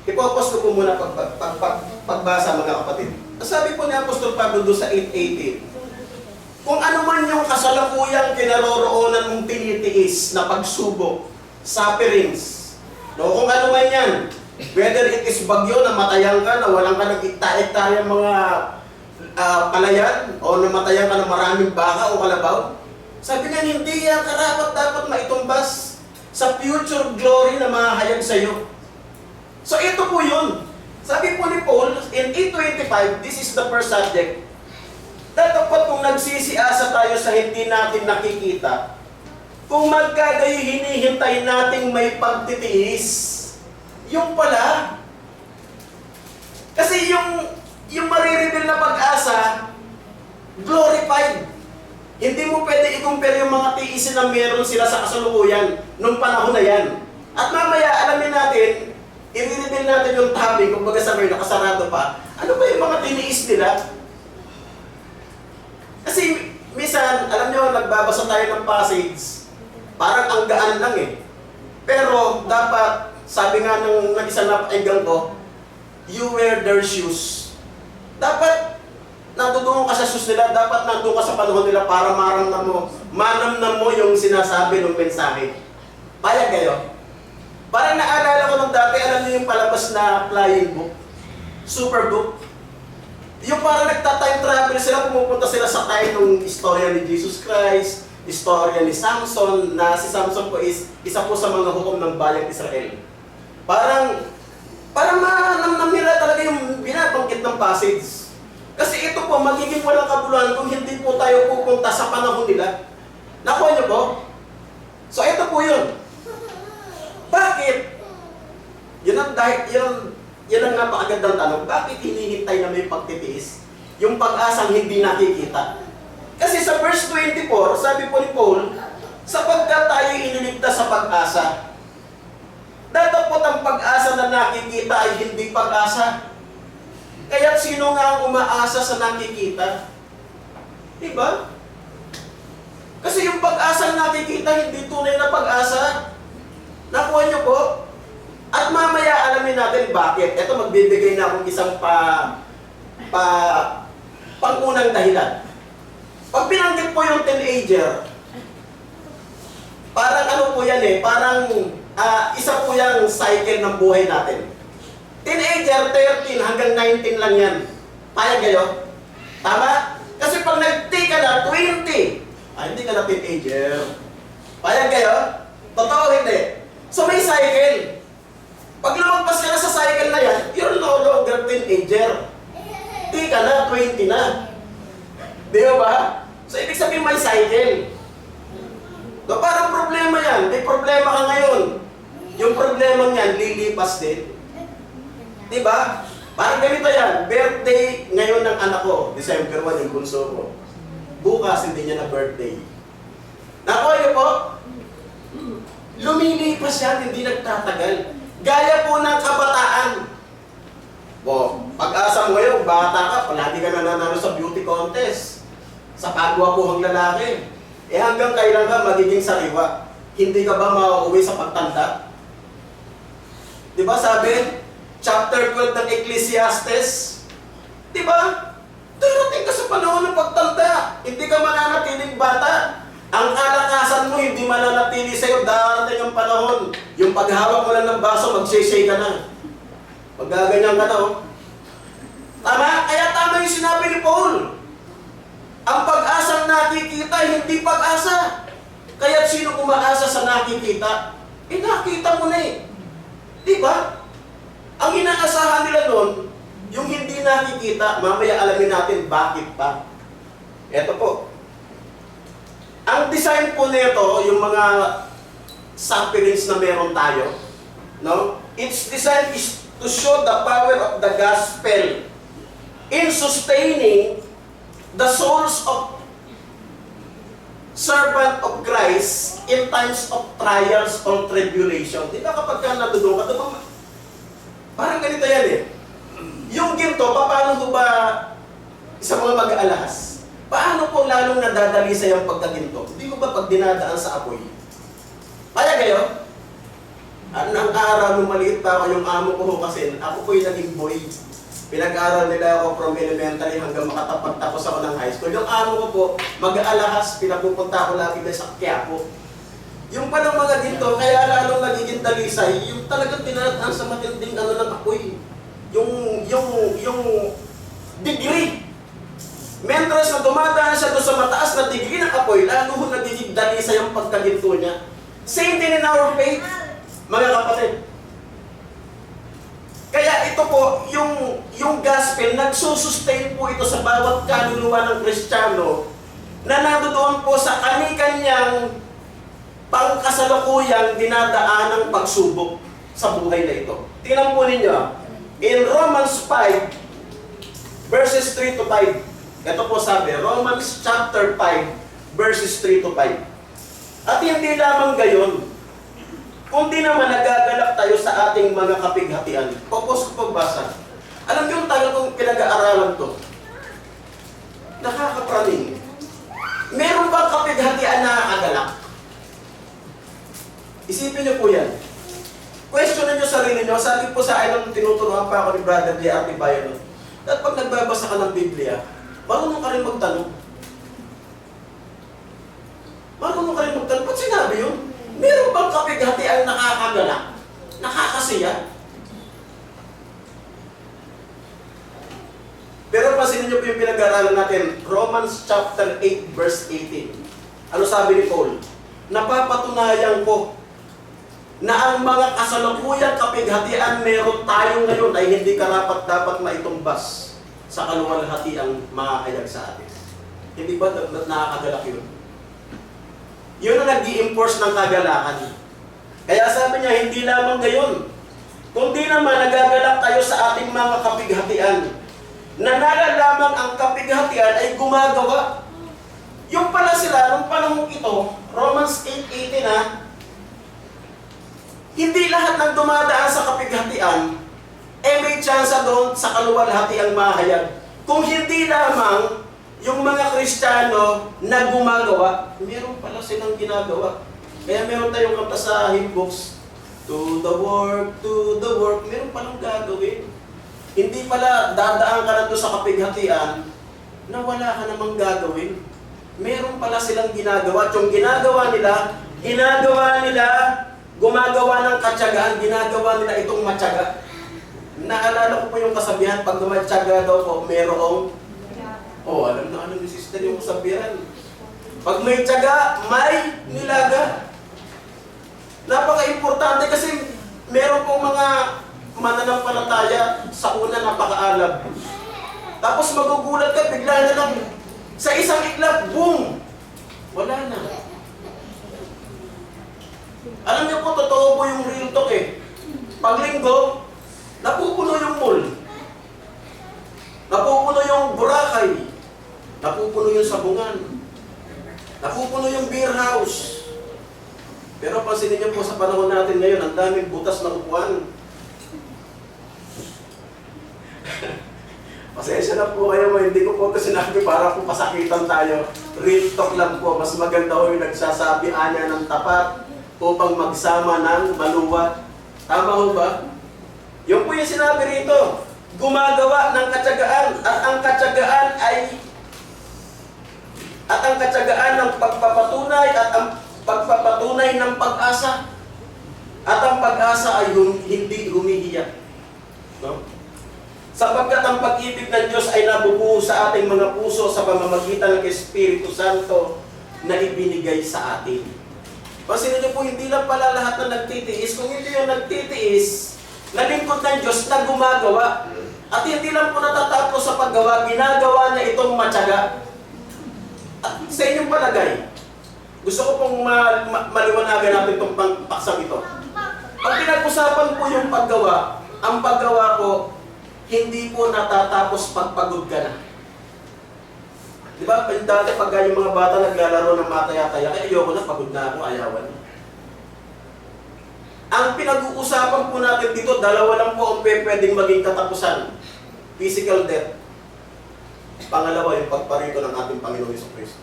Ipopos ko po muna pagbasa mga kapatid. Sabi po ni Apostol Pablo doon sa 8:18, kung ano man yung kasalukuyang kinaroroonan mong tinitiis na pagsubok, sufferings, no, kung ano man yan, whether it is bagyo, namatayan ka, nawalan ka ng ikta-ektayang mga palayan, o namatayan ka ng maraming baka o kalabaw, sabi nga, hindi yan karapat dapat maitumbas sa future glory na mahayag sa iyo. So ito po yun. Sabi po ni Paul, in 8:25, this is the first subject. Dapat kung nagsisiasa tayo sa hindi natin nakikita, kung magkagayo hinihintay nating may pagtitiis, yung pala. Kasi yung marireveal na pag-asa, glorified. Hindi mo pwede i-compare yung mga tiisin na meron sila sa kasalukuyan nung panahon na yan. At mamaya, alamin natin, i-reveal natin yung tabi, kung baga sa may nakasarado pa, ano ba yung mga tiniis nila? Kasi, minsan, alam nyo, nagbabasa tayo ng passage, parang ang gaan lang eh. Pero, dapat, sabi nga ng nag-isa na painggan ko, you wear their shoes. Dapat, natutungo ka sa shoes nila, dapat nandun ka sa panahon nila para manamnam mo yung sinasabi ng mensahe. Payag kayo? Parang naalala ko nung dati, alam niyo yung palabas na flying book? Superbook? Yung parang nagta-time travel sila, pumupunta sila sa time ng istorya ni Jesus Christ, istorya ni Samson, na si Samson po is isa po sa mga hukom ng bayang Israel. Parang manamnam nila talaga yung binabangkit ng passage. Kasi ito po, magiging walang kabuluhan kung hindi po tayo pupunta sa panahon nila. Nakuha niyo po? So ito po yun. Bakit? Yan ang napakagandang tanong. Bakit hinihintay na may pagtitiis? Yung pag-asang hindi nakikita. Kasi sa verse 24, sabi po ni Paul, sapagkat tayo iniligtas sa pag-asa. Datapot ang pag-asa na nakikita ay hindi pag-asa. Kaya sino nga ang umaasa sa nakikita? Diba? Kasi yung pag-asa na nakikita, hindi tunay na pag-asa. Nakuha niyo po? At mamaya alamin natin bakit. Ito, magbibigay na akong isang pangunang dahilan. Pag binanggit po yung teenager, parang ano po yan eh, parang isa po yung cycle ng buhay natin. Teenager, 13 hanggang 19 lang yan. Payag kayo? Tama? Kasi pag nag-take ka na, 20, hindi ka na teenager. Payag kayo? Totoo hindi? So may cycle. Pag lumagpas ka na sa cycle na yan, you're no longer teenager. Di ka na, 20 na. Di ba? So ibig sabihin may cycle. So parang problema yan. May problema ka ngayon. Yung problema niyan, lilipas din. Di ba? Parang ganito yan. Birthday ngayon ng anak ko. December 1 yung bunso ko. Bukas hindi niya na birthday. Nakuha niyo po? Lumilipas yan, hindi nagtatagal. Gaya po ng kabataan. Pag-asa mo ngayon, bata ka, palagi ka nananalo sa beauty contest. Sa pagwapuhang lalaki. Hanggang kailan ka magiging sariwa? Hindi ka ba mauuwi sa pagtanda? Di ba sabi? Chapter 12 ng Ecclesiastes. Di ba? Darating ka sa panahon ng pagtanda. Hindi ka mananatiling bata. Ang kalakasan mo hindi mananatili sa'yo, darating ang panahon. Yung paghawak mo lang ng baso, magsishay ka na. Magaganyan ka na, oh. Tama? Kaya tama yung sinabi ni Paul. Ang pag-asang nakikita, hindi pag-asa. Kaya sino umaasa sa nakikita? Nakita mo na eh. Diba? Ang inaasahan nila nun, yung hindi nakikita, mamaya alamin natin bakit pa. Eto po. Ang design po nito, yung mga sufferings na meron tayo, no? Its design is to show the power of the gospel in sustaining the souls of servant of Christ in times of trials or tribulation. Di ba kapag ka natulong ka, parang ganito yan eh. Yung ginto, paano ba sa mga mag-aalahas? Paano po lalong nadadalisay ang pagkaginto? Hindi ko ba pag dinadaan sa apoy? Kaya kayo? At nang araw, nung maliit pa ako, yung amo ko ho kasi, ako po yung naging boy. Pinag-aaral nila ako from elementary hanggang makatapos ako ng high school. Yung amo ko po, mag-aalahas, pinapupunta ako lagi na sa Quiapo. Yung palang mga ginto, kaya lalong nagiging dalisay, yung talagang tinatang sa matinding ano ng apoy. Yung degree. Mentras na dumadaan siya doon sa mataas na degree ng apoy, lalo ho nagiging dalisay ang pagkaginto niya. Same din in our faith, mga kapatid. Kaya ito po, yung gospel, nagsusustain po ito sa bawat kaluluwa ng Kristiyano na nandoon po sa kani-kanyang pangkasalukuyang dinadaan ng pagsubok sa buhay na ito. Tingnan po ninyo, in Romans 5, verses 3 to 5. Ito po sabi, Romans chapter 5, verses 3 to 5. At hindi lamang gayon, kundi naman nagagalak tayo sa ating mga kapighatian. Pupos ko pagbasa. Alam niyo yung tagal kong pinag-aaralan to? Nakakapraning. Meron bang kapighatian na nakakagalak? Isipin niyo po yan. Questionin niyo sarili niyo. Sabi po sa akin nung tinuturuan pa ako ni Brother D.R.T. Bayon. At pag nagbabasa ka ng Biblia, marunong ka rin magtanong. Marunong ka rin magtanong. Ba't sinabi yun? Meron bang kapighatian nakakagalak? Nakakasiya? Pero pansinin niyo po yung pinag-aaralan natin, Romans chapter 8, verse 18. Ano sabi ni Paul? Napapatunayan ko na ang mga kasalukuyang kapighatian meron tayo ngayon ay hindi karapat-dapat maitumbas sa kaluwalhatiang makakayag sa atin. Hindi ba nakakagalak yun? Yun ang nag-i-enforce ng kagalakan. Kaya sabi niya, hindi lamang gayon, kundi naman nagagalak tayo sa ating mga kapighatian. Na nalalamang ang kapighatian ay gumagawa. Yung pala sila, nung panahon ito, Romans 8:18 na, hindi lahat ng dumadaan sa kapighatian, may chance doon sa kaluwalhatiang mahayag. Kung hindi lamang yung mga Kristiyano na gumagawa, meron pala silang ginagawa. Kaya meron tayong kanta sa hymnbooks, to the work, meron palang gagawin. Hindi pala dadaan ka na doon sa kapighatian na wala ka namang gagawin. Meron pala silang ginagawa. At yung ginagawa nila, gumagawa ng katyagaan, ginagawa nila itong matyaga. Naalala ko po yung kasabihan, pag matyaga daw po, merong alam na ni sister yung kasabihan. Pag may tiyaga, may nilaga. Napaka-importante kasi meron pong mga mananampalataya sa una napakaalab. Tapos magugulat ka, bigla na lang, sa isang iklap, boom! Wala na. Alam niyo po, totoo po yung real talk eh. Pag linggo, napupuno yung mall. Napupuno yung Boracay. Napupuno yung sabungan. Napupuno yung beer house. Pero pansinin niyo po sa panahon natin ngayon, ang daming butas na upuan. Pasensya na po kayo, hindi ko po ito sinabi para po pasakitan tayo. Real talk lang po, mas maganda ho yung nagsasabi anya ng tapat upang magsama ng maluwat. Tama ho ba? Yung po yung sinabi rito, gumagawa ng katyagaan at ang katyagaan ng pagpapatunay at ang pagpapatunay ng pag-asa. At ang pag-asa ay hindi humihiyak. No? Sapagkat ang pag-ibig ng Diyos ay nabubuo sa ating mga puso sa pamamagitan ng Espiritu Santo na ibinigay sa atin. Pansinin niyo po, hindi lang pala lahat na nagtitiis. Kung hindi yung nagtitiis, na lingkod ng Diyos na gumagawa. At hindi lang po natatapos sa paggawa, ginagawa niya itong matyaga. At sa inyong palagay, gusto ko pong maliwanagan natin itong paksang ito. Pag pinag-usapan po yung paggawa, ang paggawa po, hindi po natatapos pagpagod ka na. Di ba? Dati pag yung mga bata naglalaro ng mataya-taya, ayoko na, pagod na ako, ayawan. Ang pinag-uusapan po natin dito, dalawa lang po ang pwedeng maging katapusan. Physical death. Pangalawa, yung pagparito ng ating Panginoon Jesucristo.